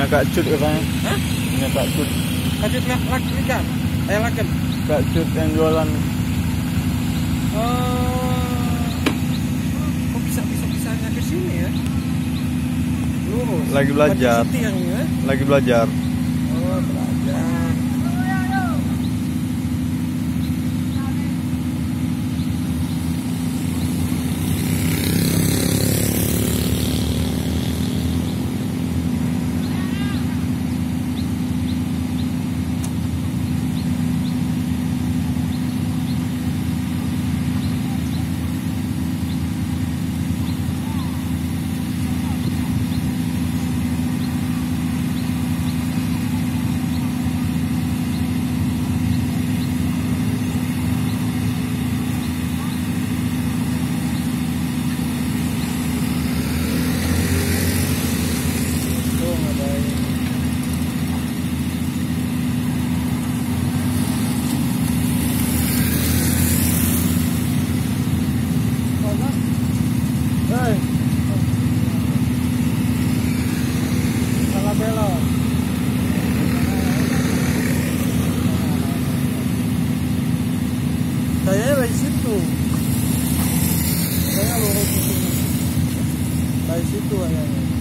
Punya Kak Cut katanya. Hah? Punya Kak Cut. Kak Cut lakan? Laken? Kak Cut yang jualan. Kok bisa-bisanya ke sini ya? Lurus. Lagi belajar. Ya? Lagi belajar. Oh, belajar. Salah belok. Kayaknya dari situ. Kayaknya lurus ke sini. Dari situ kayaknya.